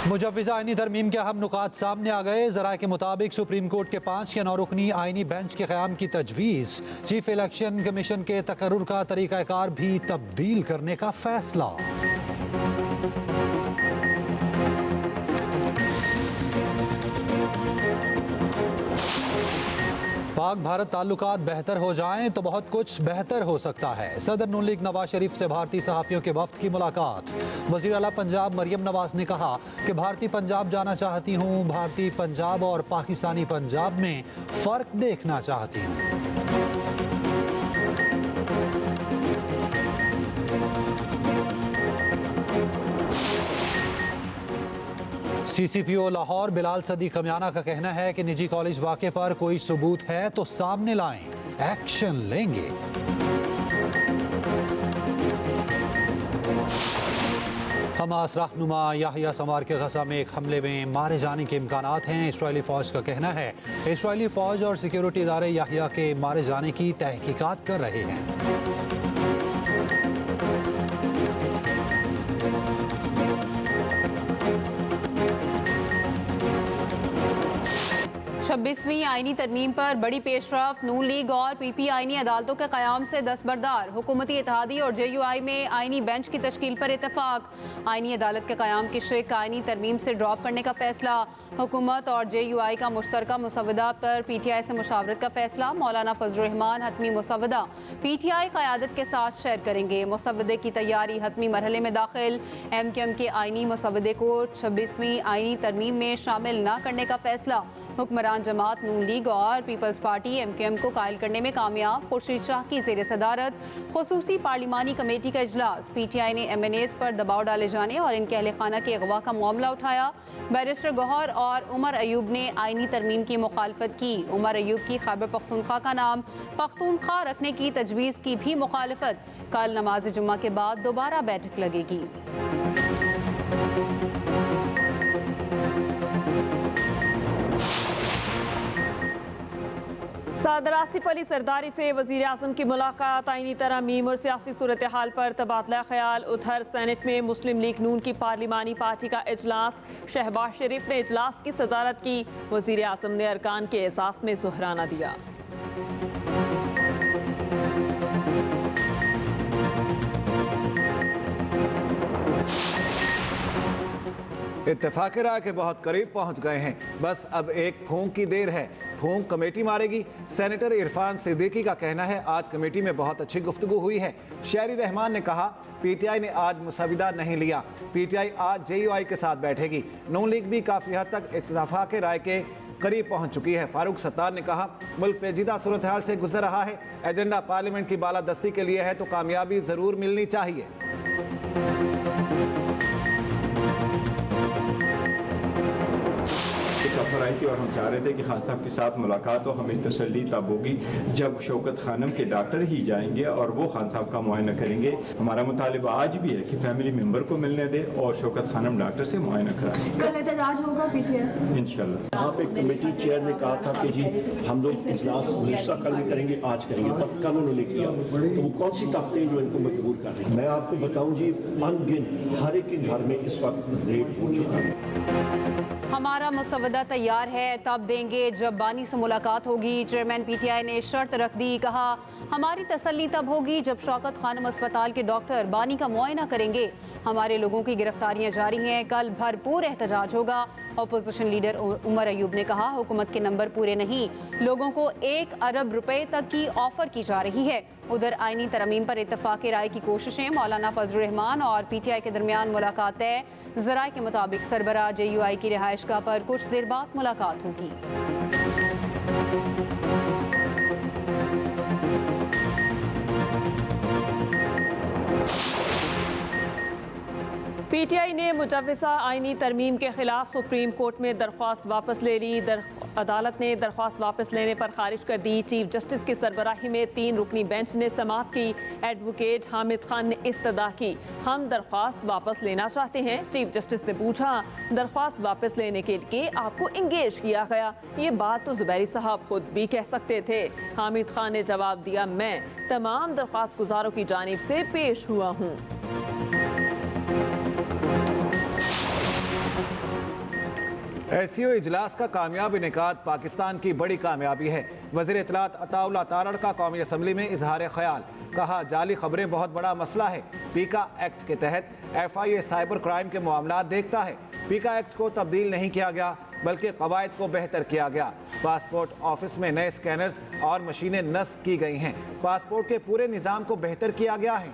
मुजव्विज़ा आईनी तरमीम के अहम नुकात सामने आ गए। ज़राए के मुताबिक सुप्रीम कोर्ट के 5 या 9 रुकनी आईनी बेंच के क़याम की तजवीज़, चीफ इलेक्शन कमीशन के तकर्रुर का तरीक़ाकार भी तब्दील करने का फैसला। पाक भारत ताल्लुकात बेहतर हो जाएं तो बहुत कुछ बेहतर हो सकता है। सदर नून लीग नवाज शरीफ से भारतीय सहाफ़ियों के वफ्द की मुलाकात। वज़ीर आला पंजाब मरियम नवाज ने कहा कि भारतीय पंजाब जाना चाहती हूँ, भारतीय पंजाब और पाकिस्तानी पंजाब में फ़र्क देखना चाहती हूँ। CCPO लाहौर बिलाल सदी खमियाना का कहना है कि निजी कॉलेज वाक़े पर कोई सबूत है तो सामने लाएं, एक्शन लेंगे। हमास रहनुमा याहिया संवार के गज़ा में एक हमले में मारे जाने के इम्कानात हैं। इस्राएली फ़ौज का कहना है इस्राएली फ़ौज और सिक्योरिटी इदारे याहिया के मारे जाने की तहकीकात कर रहे हैं। 26वीं आईनी तरमीम पर बड़ी पेशरफ। नून लीग और PP आईनी अदालतों के क़याम से दस्तबरदार। हुकूमती इत्तेहादी और JUI में आईनी बेंच की तश्कील पर इत्तफाक। आईनी अदालत के क़याम की शिक आईनी तरमीम से ड्रॉप करने का फैसला। हुकूमत और JUI का मुश्तरका मुसवदा पर PTI से मुशावरत का फैसला। मौलाना फजलुर रहमान हतमी मुसवदा PTI क़यादत के साथ शेयर करेंगे। मुसवदे की तैयारी हतमी मरहले में दाखिल। MQM के आईनी मुसवदे को 26वीं आईनी तरमीम में शामिल न करने का फैसला। हुक्मरान जमात नून लीग और पीपल्स पार्टी MQM को कायल करने में कामयाब। खुर्शीद शाह की ज़ेर सदारत खुसूसी पार्लिमानी कमेटी का इजलास। PTI ने MNAs पर दबाव डाले जाने और इनके अहले खाना के अगवा का मामला उठाया। बैरिस्टर गौहर और उमर अयूब ने आईनी तरमीम की मुखालफत की। उमर अयूब की खैबर पख्तूनख्वा का नाम पख्तूनख्वा रखने की तजवीज़ की भी मुखालफत। कल नमाज जुम्मा के बाद दोबारा बैठक लगेगी। सदर आसिफ अली सरदारी से वज़ीर आज़म की मुलाकात। आईनी तरमीम और सियासी सूरत हाल पर तबादला ख्याल। उधर सेनेट में मुस्लिम लीग नून की पार्लिमानी पार्टी का इजलास। शहबाज शरीफ ने इजलास की सदारत की। वज़ीर आज़म ने अरकान के एहसास में सुहराना दिया। इत्तेफाक राय के बहुत करीब पहुंच गए हैं। बस अब एक फूंक की देर है। फूंक कमेटी मारेगी। सेनेटर इरफान सिद्दीकी का कहना है आज कमेटी में बहुत अच्छी गुफ्तगू हुई है। शहरी रहमान ने कहा PTI ने आज मुसविदा नहीं लिया। PTI आज JUI के साथ बैठेगी। नून लीग भी काफ़ी हद तक इत्तेफाक राय के करीब पहुंच चुकी है। फारूक सत्तार ने कहा मुल्क पेचीदा सूरत हाल से गुजर रहा है। एजेंडा पार्लियामेंट की बालादस्ती के लिए है तो कामयाबी ज़रूर मिलनी चाहिए। ऑफर आई थी और हम चाह रहे थे कि खान साहब के साथ मुलाकात हो। हमें तसल्ली तब होगी जब शौकत खानम के डॉक्टर ही जाएंगे और वो खान साहब का मुआयना करेंगे। हमारा मुतालिबा आज भी है कि फैमिली मेंबर को मिलने दे और शौकत खानम डॉक्टर से मुआयना कराएं। कल एहतजाज होगा PTI इंशाल्लाह। यहाँ पे कमेटी चेयर ने कहा था कि जी हम लोग इजलास गुज़िश्ता कल भी करेंगे, आज करेंगे, तब कल उन्होंने किया। तो वो कौन सी ताकतें जो इनको मजबूर कर रही हैं? मैं आपको बताऊँ जी, अनगिनत हर एक के घर में इस वक्त रेट हो चुका है। हमारा मुसवदा तैयार है, तब देंगे जब बानी से मुलाकात होगी। चेयरमैन PTI ने शर्त रख दी। कहा हमारी तसल्ली तब होगी जब शौकत खानम अस्पताल के डॉक्टर बानी का मुआयना करेंगे। हमारे लोगों की गिरफ्तारियां जारी हैं। कल भरपूर एहतजाज होगा। अपोजिशन लीडर उमर अयूब ने कहा हुकूमत के नंबर पूरे नहीं, लोगों को 1 अरब रुपए तक की ऑफर की जा रही है। उधर आईनी तरमीम पर इत्तफाक राय की कोशिशें। मौलाना फजलुर रहमान और PTI के दरमियान मुलाकात है। ज़राए के मुताबिक सरबराह JUI की रिहाइशगाह पर कुछ देर बाद मुलाकात होगी। PTI ने मुजव्विज़ा आईनी तरमीम के खिलाफ सुप्रीम कोर्ट में दरख्वास्त वापस ले ली। अदालत ने दरख्वास्त वापस लेने पर खारिज कर दी। चीफ जस्टिस की सरबराही में 3 रुकनी बेंच ने समाअत की। एडवोकेट हामिद खान ने इस्तदा की, हम दरख्वास्त वापस लेना चाहते हैं। चीफ जस्टिस ने पूछा दरख्वास्त वापस लेने के लिए आपको इंगेज किया गया? ये बात तो ज़ुबैरी साहब खुद भी कह सकते थे। हामिद खान ने जवाब दिया, मैं तमाम दरख्वास्त गुजारों की जानिब से पेश हुआ हूँ। SCO इजलास का कामयाब इनेकाद पाकिस्तान की बड़ी कामयाबी है। वज़ीर इत्तलात अताउल्लाह तारड़ का कौमी असम्बली में इजहार ख्याल, कहा जाली खबरें बहुत बड़ा मसला है। पीका एक्ट के तहत FIA साइबर क्राइम के मामलात देखता है। पीका एक्ट को तब्दील नहीं किया गया बल्कि कवायद को बेहतर किया गया। पासपोर्ट ऑफिस में नए स्कैनर्स और मशीनें नस्ब की गई हैं। पासपोर्ट के पूरे निज़ाम को बेहतर किया गया है।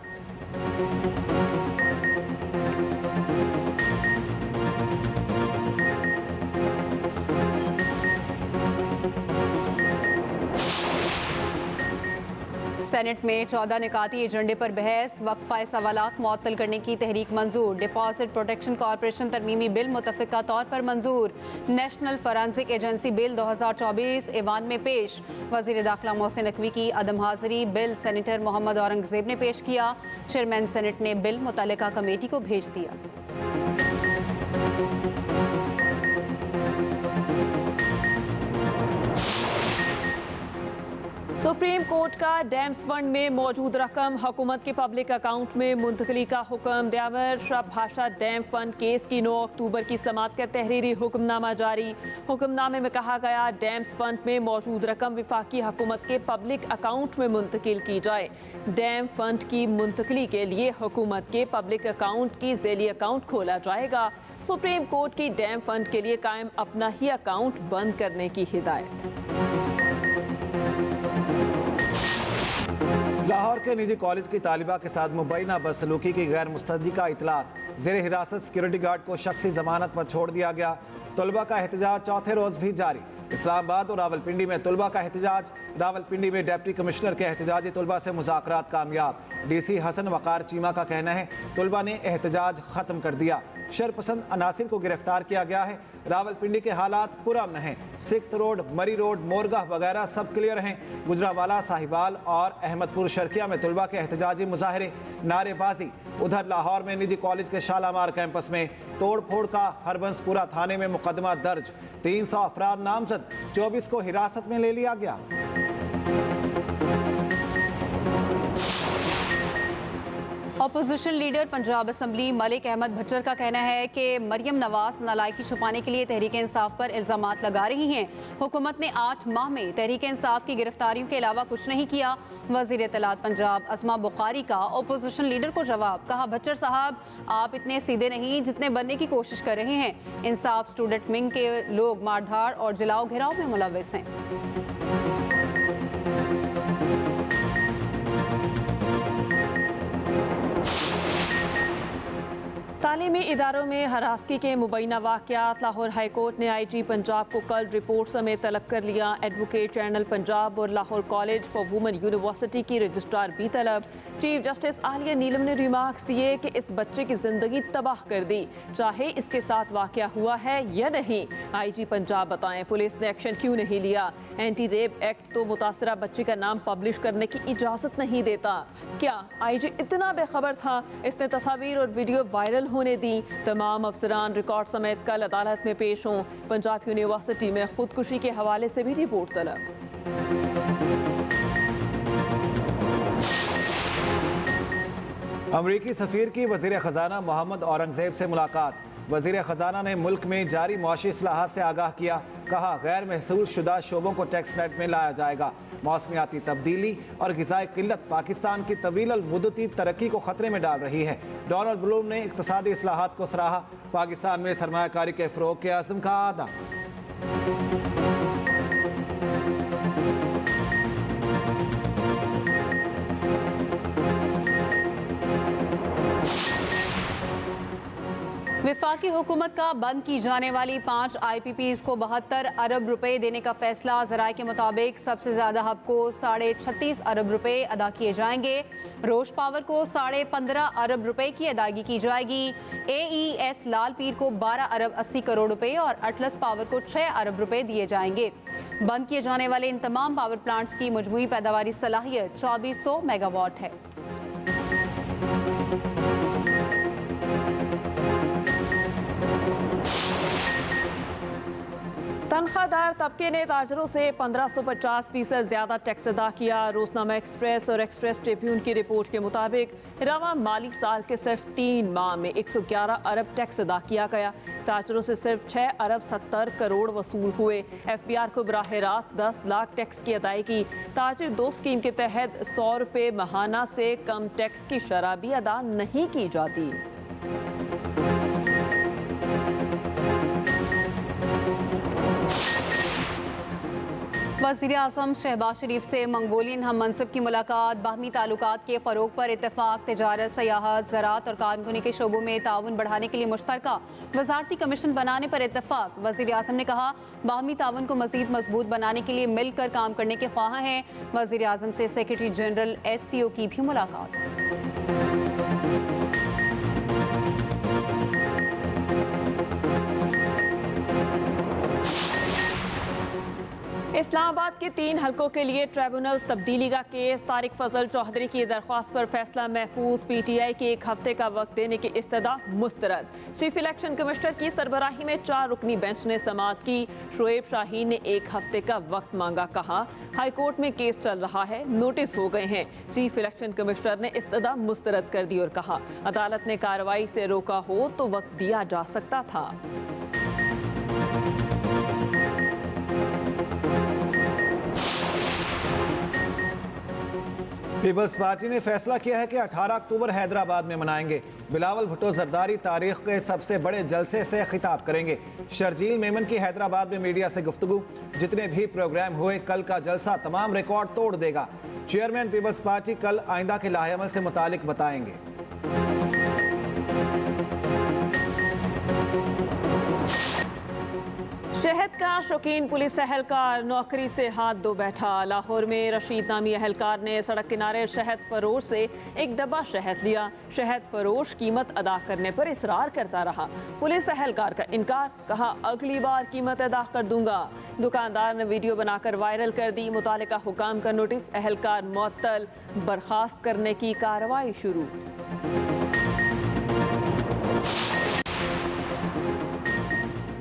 सेनेट में 14 निकाती एजेंडे पर बहस, वक्फा सवालात मुअत्तल करने की तहरीक मंजूर। डिपॉजिट प्रोटेक्शन कॉर्पोरेशन तरमीमी बिल मुतफ़िका तौर पर मंजूर। नेशनल फॉरेंसिक एजेंसी बिल 2024 ईवान में पेश। वज़ीर दाखिला मोहसिन नकवी की अदम हाज़िरी, बिल सेनेटर मोहम्मद औरंगज़ेब ने पेश किया। चेयरमैन सेनेट ने बिल मुतल्लिका कमेटी को भेज दिया। सुप्रीम कोर्ट का डैम्स फंड में मौजूद रकम हुकूमत के पब्लिक अकाउंट में मुंतकली का हुक्म। द्यावर भाषा डैम फंड केस की 9 अक्टूबर की समाअत का तहरीरी हुक्मनामा जारी। हुक्मनामे में कहा गया डैम्स फंड में मौजूद रकम वफाकी हुकूमत के पब्लिक अकाउंट में मुंतकिल की जाए। डैम फंड की मुंतकली के लिए हुकूमत के पब्लिक अकाउंट की ज़ैली अकाउंट खोला जाएगा। सुप्रीम कोर्ट की डैम फंड के लिए कायम अपना ही अकाउंट बंद करने की हिदायत। लाहौर के निजी कॉलेज की तालिबा के साथ मुबैना बदसलूकी की गैर मुस्तदिका इतला। ज़ेरे हिरासत सिक्योरिटी गार्ड को शख्सी जमानत पर छोड़ दिया गया। तलबा का एहतजाज चौथे रोज भी जारी। इस्लामाबाद और रावलपिंडी में तलबा का एहतजाज। रावलपिंडी में डिप्टी कमिश्नर के एहतजाजी तलबा से मुज़ाकरात कामयाब। DC हसन वकार चीमा का कहना है तलबा ने एहतजाज ख़त्म कर दिया। शरपसंद अनासिर को गिरफ्तार किया गया है। रावलपिंडी के हालात पुरअमन हैं। 6th रोड, मरी रोड, मोरगाह वगैरह सब क्लियर हैं। गुजरावाला, साहिवाल और अहमदपुर शर्किया में तलबा के एहतजाजी मुजाहरे, नारेबाजी। उधर लाहौर में निजी कॉलेज के शालामार कैंपस में तोड़ फोड़ का हरबंसपुरा थाने में मुकदमा दर्ज। 300 अफराद नामजद, 24 को हिरासत में ले लिया गया। Opposition leader Punjab assembly Malik Ahmad Bhachar का कहना है कि मरियम नवाज नालायकी छुपाने के लिए तहरीक इंसाफ पर इल्जामात लगा रही हैं। हुकूमत ने 8 माह में तहरीक इंसाफ की गिरफ्तारियों के अलावा कुछ नहीं किया। वज़ीर इत्तलात पंजाब असमा बुखारी का अपोजिशन लीडर को जवाब, कहा भच्चर साहब आप इतने सीधे नहीं जितने बनने की कोशिश कर रहे हैं। इंसाफ स्टूडेंट विंग के लोग मारधाड़ और जलाओ घिराव में मुलव्वस हैं। तालीमी इदारों में हरासगी के मुबैना वाक़यात। लाहौर हाई कोर्ट ने IG पंजाब को कल रिपोर्ट समेत तलब कर लिया। एडवोकेट जनरल पंजाब और Lahore college for women university की रजिस्ट्रार भी तलब। चीफ जस्टिस आलिया नीलम ने रिमार्क्स दिए कि इस बच्चे की ज़िंदगी तबाह कर दी, चाहे इसके साथ वाक़या हुआ है या नहीं। IG पंजाब बताएं पुलिस ने एक्शन क्यों नहीं लिया। एंटी रेप एक्ट तो मुतासरा बच्चे का नाम पब्लिश करने की इजाज़त नहीं देता। क्या IG इतना बेखबर था? इसने तस्वीर और वीडियो वायरल होने दी। तमाम अफसरान रिकॉर्ड समेत कल अदालत में पेश हों। पंजाब यूनिवर्सिटी में खुदकुशी के हवाले से भी रिपोर्ट तलब। अमरीकी सफ़ीर की वज़ीर ख़जाना मोहम्मद औरंगज़ेब से मुलाकात। वज़ीर ख़जाना ने मुल्क में जारी मुआशी इस्लाहात से आगाह किया। कहा गैर महसूल शुदा शोबों को टैक्स नेट में लाया जाएगा। मौसमियाती तब्दीली और ग़िज़ाई किल्लत पाकिस्तान की तवील मुद्दती तरक्की को ख़तरे में डाल रही है। डोनाल्ड ब्लूम ने इक़्तिसादी इस्लाहात को सराहा। पाकिस्तान में सरमायाकारी के फ़रोग़ के अज़्म का आदा। वफाकी हुकूमत का बंद की जाने वाली 5 IPPs को 72 अरब रुपए देने का फैसला। ज़राए के मुताबिक सबसे ज़्यादा हब को 36.5 अरब रुपए अदा किए जाएंगे। रोश पावर को 15.5 अरब रुपए की अदायगी की जाएगी। AES लाल पीर को 12 अरब 80 करोड़ रुपए और अटलस पावर को 6 अरब रुपए दिए जाएंगे। बंद किए जाने वाले इन तमाम पावर प्लांट्स की मजमूई पैदावारी सलाहियत 2400 मेगावाट है। तनख्वाहदार तबके ने ताजरों से 1550% ज्यादा टैक्स अदा किया। रोजनामा एक्सप्रेस और एक्सप्रेस ट्रिब्यून की रिपोर्ट के मुताबिक रवा माली साल के सिर्फ 3 माह में 111 अरब टैक्स अदा किया गया। ताजरों से सिर्फ 6 अरब 70 करोड़ वसूल हुए। FBR को बराह रास्त 10 लाख टैक्स की अदायगी। ताजिर 2 स्कीम के तहत 100 रुपये माहाना से कम टैक्स की शरह भी अदा नहीं की जाती। वज़ीर आज़म शहबाज शरीफ से मंगोलियन हम मनसब की मुलाकात। बाहमी ताल्लुकात के फ़रोग पर इत्तेफाक। तिजारत, सयाहत, ज़राअत और कारकुनी के शोबों में ताउन बढ़ाने के लिए मुश्तरका वज़ारती कमीशन बनाने पर इत्तेफाक। वज़ीर आज़म ने कहा, बाहमी ताउन को मज़ीद मजबूत बनाने के लिए मिलकर काम करने के ख्वाह हैं। वज़ीर आज़म से सेक्रेटरी जनरल SCO की भी मुलाकात। इस्लामाबाद के 3 हलकों के लिए ट्रिब्यूनल तब्दीली का केस। तारिक फजल चौधरी की दरख्वास्त पर फैसला महफूज। PTI की 1 हफ्ते का वक्त देने की इस्तदा मुस्तरद। चीफ इलेक्शन कमिश्नर की सरबराही में 4 रुकनी बेंच ने समाअत की। शुएब शाहीन ने 1 हफ्ते का वक्त मांगा। कहा, हाई कोर्ट में केस चल रहा है, नोटिस हो गए हैं। चीफ इलेक्शन कमिश्नर ने इस्तदा मुस्तरद कर दी और कहा, अदालत ने कार्रवाई से रोका हो तो वक्त दिया जा सकता था। पीपल्स पार्टी ने फैसला किया है कि 18 अक्टूबर हैदराबाद में मनाएंगे। बिलावल भुट्टो जरदारी तारीख के सबसे बड़े जलसे से खिताब करेंगे। शर्जील मेमन की हैदराबाद में मीडिया से गुफ्तगू। जितने भी प्रोग्राम हुए, कल का जलसा तमाम रिकॉर्ड तोड़ देगा। चेयरमैन पीपल्स पार्टी कल आइंदा के लाहेअमल से मुतालिक बताएंगे। शहद का शौकीन पुलिस एहलकार नौकरी से हाथ धो बैठा। लाहौर में रशीद नामी एहलकार ने सड़क किनारे शहद फरोश से एक डब्बा शहद लिया। शहद फरोश कीमत अदा करने पर इसरार करता रहा। पुलिस एहलकार का इनकार। कहा, अगली बार कीमत अदा कर दूंगा। दुकानदार ने वीडियो बनाकर वायरल कर दी। मुतालिका हुकाम का नोटिस। एहलकार मुअत्तल। बर्खास्त करने की कार्रवाई शुरू।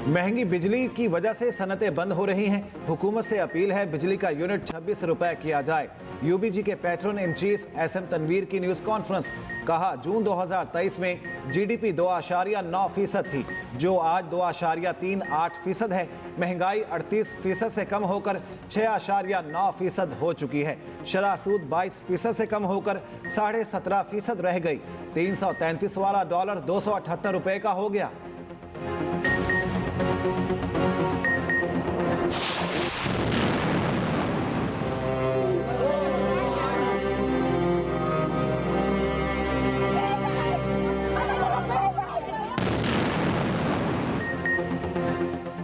महंगी बिजली की वजह से सनतें बंद हो रही हैं। हुकूमत से अपील है, बिजली का यूनिट 26 रुपए किया जाए। UBG के patron in chief SM Tanveer की न्यूज़ कॉन्फ्रेंस। कहा, जून 2023 में GDP 2.9% थी, जो आज 2.38% है। महंगाई 38% से कम होकर 6.9% हो चुकी है। शरह सूद 22% से कम होकर 17.5% रह गई। 333 वाला डॉलर 278 रुपए का हो गया।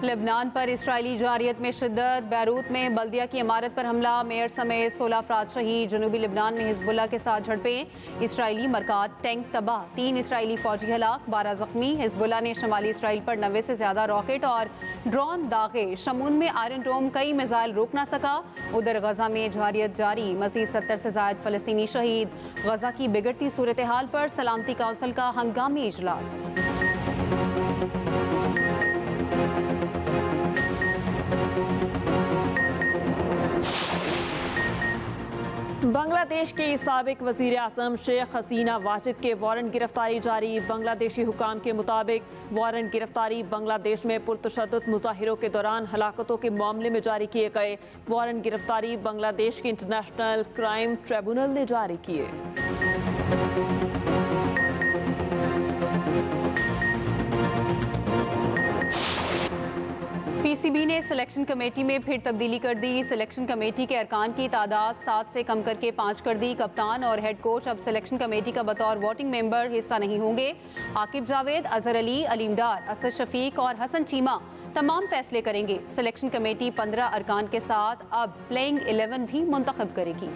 लेबनान पर इसराइली जारियत में शिद्दत। बैरूत में बल्दिया की इमारत पर हमला, मेयर समेत 16 अफराद शहीद। जनूबी लेबनान में हिजबुल्लाह के साथ झड़पें, इसराइली मरकाज टैंक तबाह। 3 इसराइली फौजी हलाक, 12 जख्मी। हिजबुल्लाह ने शमाली इसराइल पर 90 से ज्यादा रॉकेट और ड्रोन दागे। शमून में आयरन डोम कई मिसाइल रोक ना सका। उधर गजा में जारियत जारी, मजीद 70 से ज्यादा फलस्तीनी शहीद। गजा की बिगड़ती सूरत हाल पर सलामती काउंसिल का हंगामी इजलास। बांग्लादेश की साबिक वज़ीर आज़म शेख हसीना वाजिद के वारंट गिरफ्तारी जारी। बांग्लादेशी हुकाम के मुताबिक वारंट गिरफ्तारी बांग्लादेश में पुरतशद्दुद मुजाहिरों के दौरान हलाकतों के मामले में जारी किए गए। वारंट गिरफ्तारी बांग्लादेश के इंटरनेशनल क्राइम ट्रिब्यूनल ने जारी किए। PCB ने सिलेक्शन कमेटी में फिर तब्दीली कर दी। सिलेक्शन कमेटी के अरकान की तादाद 7 से कम करके 5 कर दी। कप्तान और हेड कोच अब सिलेक्शन कमेटी का बतौर वोटिंग मेंबर हिस्सा नहीं होंगे। आकिब जावेद, अजहर अली, अलीम डार, असद शफीक और हसन चीमा तमाम फैसले करेंगे। सिलेक्शन कमेटी 15 अरकान के साथ अब प्लेइंग 11 भी मुंतखब करेगी।